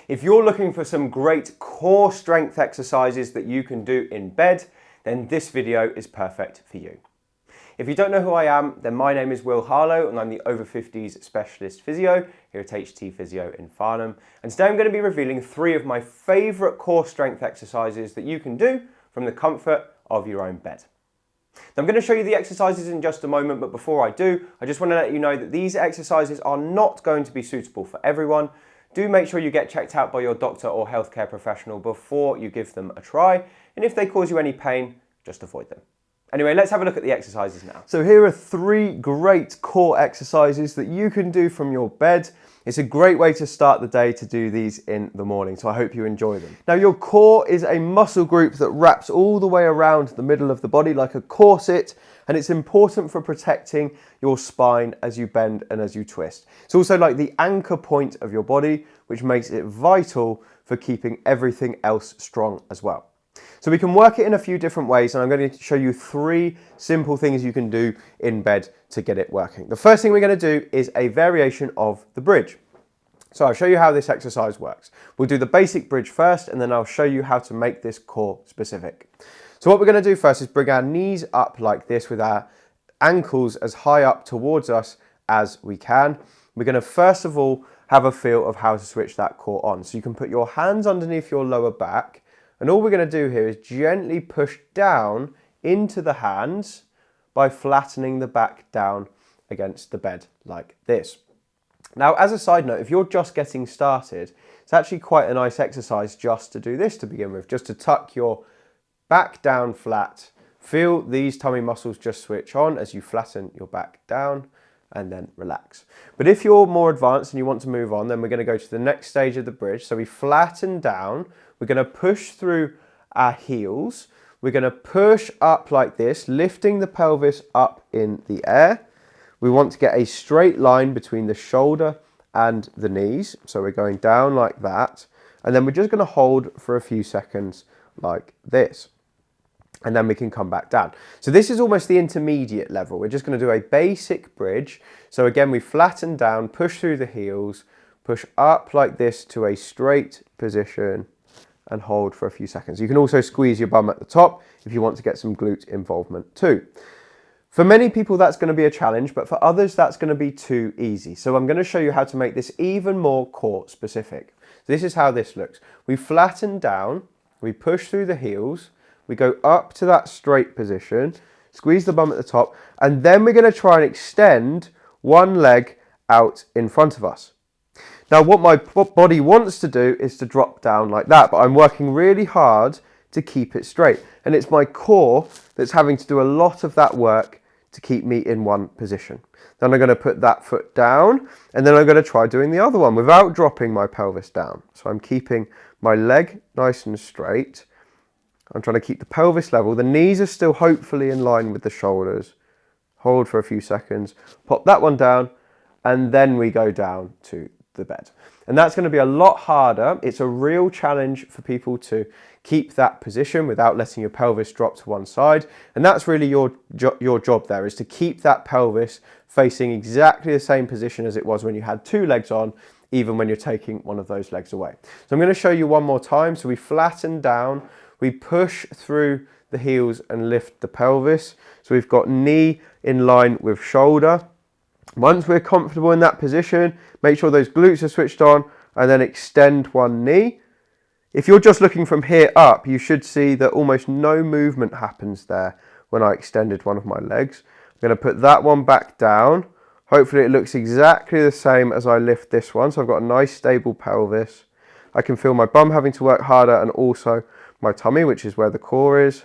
If you're looking for some great core strength exercises that you can do in bed, then this video is perfect for you. If you don't know who I am, then my name is Will Harlow and I'm the Over-Fifties Specialist Physio here at HT Physio in Farnham. And today I'm going to be revealing 3 of my favourite core strength exercises that you can do from the comfort of your own bed. Now, I'm going to show you the exercises in just a moment, but before I do, I just want to let you know that these exercises are not going to be suitable for everyone. Do make sure you get checked out by your doctor or healthcare professional before you give them a try, and if they cause you any pain, just avoid them. Anyway, let's have a look at the exercises now. So here are 3 great core exercises that you can do from your bed. It's a great way to start the day to do these in the morning, so I hope you enjoy them. Now, your core is a muscle group that wraps all the way around the middle of the body like a corset, and it's important for protecting your spine as you bend and as you twist. It's also like the anchor point of your body, which makes it vital for keeping everything else strong as well. So we can work it in a few different ways, and I'm going to show you 3 simple things you can do in bed to get it working. The first thing we're going to do is a variation of the bridge. So I'll show you how this exercise works. We'll do the basic bridge first, and then I'll show you how to make this core specific. So what we're going to do first is bring our knees up like this with our ankles as high up towards us as we can. We're going to first of all have a feel of how to switch that core on. So you can put your hands underneath your lower back, and all we're going to do here is gently push down into the hands by flattening the back down against the bed like this. Now, as a side note, if you're just getting started, it's actually quite a nice exercise just to do this to begin with, just to tuck your back down flat. Feel these tummy muscles just switch on as you flatten your back down and then relax. But if you're more advanced and you want to move on, then we're going to go to the next stage of the bridge. So we flatten down, we're going to push through our heels, we're going to push up like this, lifting the pelvis up in the air. We want to get a straight line between the shoulder and the knees. So we're going down like that. And then we're just going to hold for a few seconds like this. And then we can come back down. So this is almost the intermediate level. We're just going to do a basic bridge. So again, we flatten down, push through the heels, push up like this to a straight position and hold for a few seconds. You can also squeeze your bum at the top if you want to get some glute involvement too. For many people, that's going to be a challenge, but for others, that's going to be too easy. So I'm going to show you how to make this even more core specific. This is how this looks. We flatten down, we push through the heels, we go up to that straight position, squeeze the bum at the top, and then we're going to try and extend one leg out in front of us. Now, what my body wants to do is to drop down like that, but I'm working really hard to keep it straight. And it's my core that's having to do a lot of that work to keep me in one position. Then I'm going to put that foot down, and then I'm going to try doing the other one without dropping my pelvis down. So I'm keeping my leg nice and straight. I'm trying to keep the pelvis level. The knees are still hopefully in line with the shoulders. Hold for a few seconds, pop that one down, and then we go down to the bed. And that's going to be a lot harder. It's a real challenge for people to keep that position without letting your pelvis drop to one side. And that's really your job there, is to keep that pelvis facing exactly the same position as it was when you had 2 legs on, even when you're taking one of those legs away. So I'm going to show you one more time. So we flatten down, we push through the heels and lift the pelvis. So we've got knee in line with shoulder. Once we're comfortable in that position, make sure those glutes are switched on and then extend one knee. If you're just looking from here up, you should see that almost no movement happens there when I extended one of my legs. I'm going to put that one back down. Hopefully it looks exactly the same as I lift this one. So I've got a nice stable pelvis. I can feel my bum having to work harder and also my tummy, which is where the core is.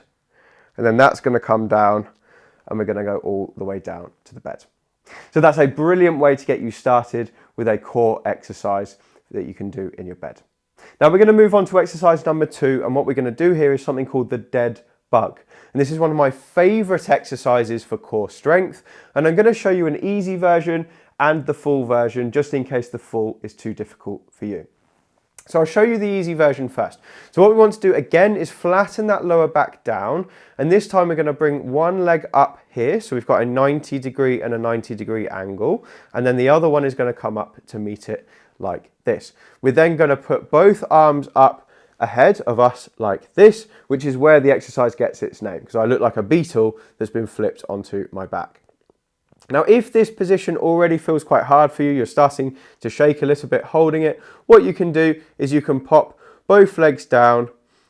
And then that's going to come down and we're going to go all the way down to the bed. So that's a brilliant way to get you started with a core exercise that you can do in your bed. Now we're going to move on to exercise number 2, and what we're going to do here is something called the dead bug. And this is one of my favourite exercises for core strength, and I'm going to show you an easy version and the full version just in case the full is too difficult for you. So I'll show you the easy version first. So what we want to do again is flatten that lower back down, and this time we're going to bring one leg up here. So we've got a 90 degree and a 90 degree angle, and then the other one is going to come up to meet it like this. We're then going to put both arms up ahead of us like this, which is where the exercise gets its name, because I look like a beetle that's been flipped onto my back. Now, if this position already feels quite hard for you, you're starting to shake a little bit holding it, what you can do is you can pop both legs down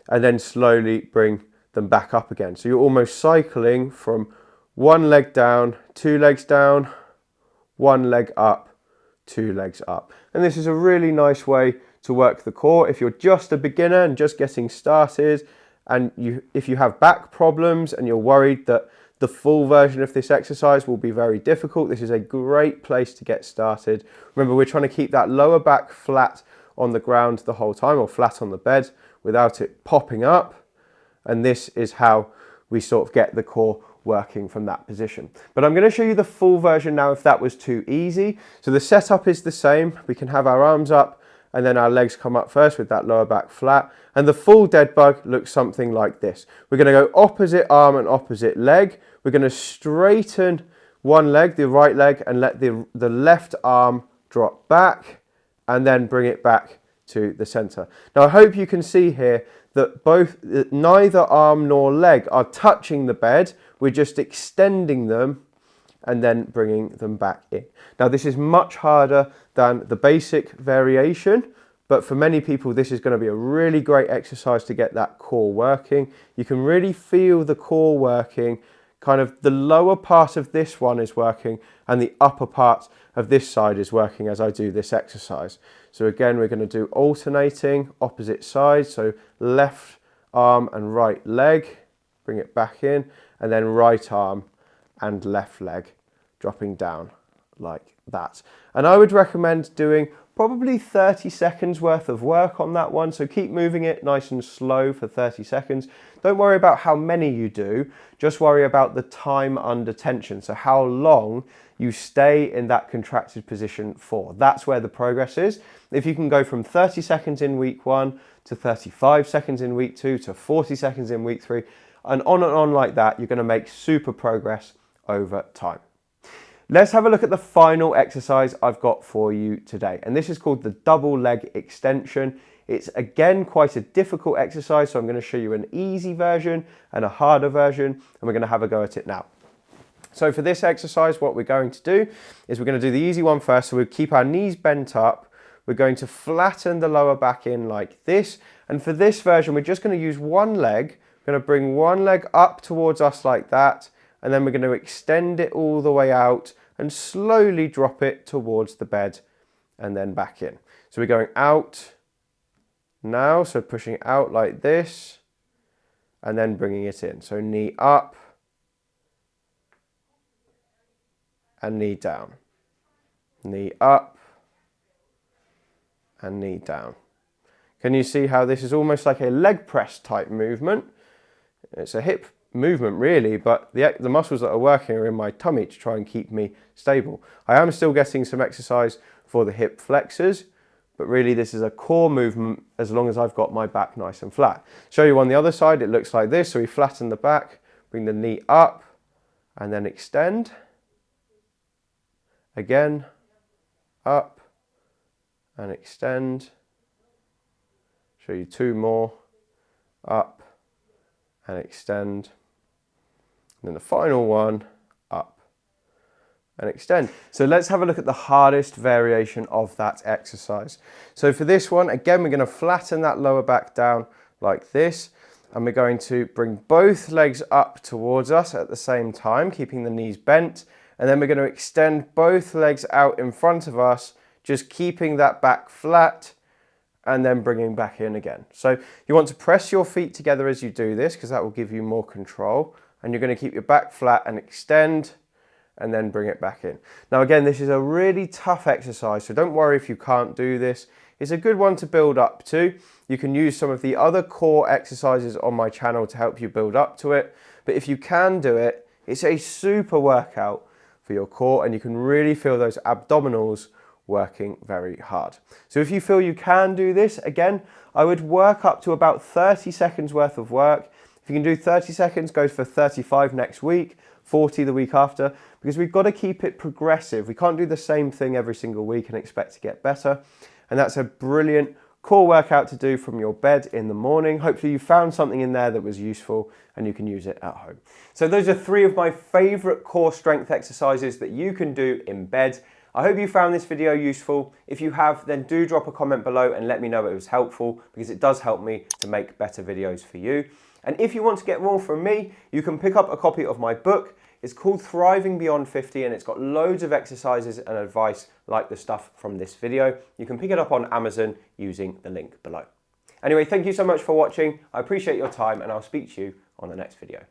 and then slowly bring them back up again. So you're almost cycling from one leg down, two legs down, one leg up, two legs up. And this is a really nice way to work the core. If you're just a beginner and just getting started, and if you have back problems and you're worried that the full version of this exercise will be very difficult, this is a great place to get started. Remember, we're trying to keep that lower back flat on the ground the whole time, or flat on the bed, without it popping up. And this is how we sort of get the core working from that position. But I'm going to show you the full version now if that was too easy. So the setup is the same. We can have our arms up and then our legs come up first with that lower back flat. And the full dead bug looks something like this. We're going to go opposite arm and opposite leg. We're going to straighten one leg, the right leg, and let the left arm drop back and then bring it back to the center. Now I hope you can see here that neither arm nor leg are touching the bed. We're just extending them and then bringing them back in. Now this is much harder than the basic variation, but for many people this is going to be a really great exercise to get that core working. You can really feel the core working. Kind of the lower part of this one is working and the upper part of this side is working as I do this exercise. So again, we're going to do alternating opposite sides. So left arm and right leg, bring it back in, and then right arm and left leg dropping down like that. And I would recommend doing probably 30 seconds worth of work on that one. So keep moving it nice and slow for 30 seconds. Don't worry about how many you do, just worry about the time under tension. So how long you stay in that contracted position for. That's where the progress is. If you can go from 30 seconds in week 1 to 35 seconds in week 2 to 40 seconds in week 3, and on like that, you're going to make super progress over time. Let's have a look at the final exercise I've got for you today. And this is called the double leg extension. It's again quite a difficult exercise, so I'm going to show you an easy version and a harder version, and we're going to have a go at it now. So for this exercise, what we're going to do is we're going to do the easy one first. So we'll keep our knees bent up. We're going to flatten the lower back in like this. And for this version, we're just going to use one leg. We're going to bring one leg up towards us like that. And then we're going to extend it all the way out and slowly drop it towards the bed and then back in. So we're going out now, so pushing it out like this and then bringing it in. So knee up and knee down, knee up and knee down. Can you see how this is almost like a leg press type movement? It's a hip movement really, but the muscles that are working are in my tummy to try and keep me stable. I am still getting some exercise for the hip flexors, but really this is a core movement as long as I've got my back nice and flat. Show you on the other side, it looks like this. So we flatten the back, bring the knee up and then extend. Again, up and extend. Show you two more, up and extend. And then the final one, up and extend. So let's have a look at the hardest variation of that exercise. So for this one, again, we're going to flatten that lower back down like this. And we're going to bring both legs up towards us at the same time, keeping the knees bent. And then we're going to extend both legs out in front of us, just keeping that back flat and then bringing back in again. So you want to press your feet together as you do this because that will give you more control. And you're going to keep your back flat and extend and then bring it back in. Now again, this is a really tough exercise, so don't worry if you can't do this. It's a good one to build up to. You can use some of the other core exercises on my channel to help you build up to it. But if you can do it, it's a super workout for your core and you can really feel those abdominals working very hard. So if you feel you can do this, again, I would work up to about 30 seconds worth of work. If you can do 30 seconds, go for 35 next week, 40 the week after, because we've got to keep it progressive. We can't do the same thing every single week and expect to get better. And that's a brilliant core workout to do from your bed in the morning. Hopefully you found something in there that was useful and you can use it at home. So those are 3 of my favorite core strength exercises that you can do in bed. I hope you found this video useful. If you have, then do drop a comment below and let me know it was helpful, because it does help me to make better videos for you. And if you want to get more from me, you can pick up a copy of my book. It's called Thriving Beyond 50 and it's got loads of exercises and advice like the stuff from this video. You can pick it up on Amazon using the link below. Anyway, thank you so much for watching. I appreciate your time and I'll speak to you on the next video.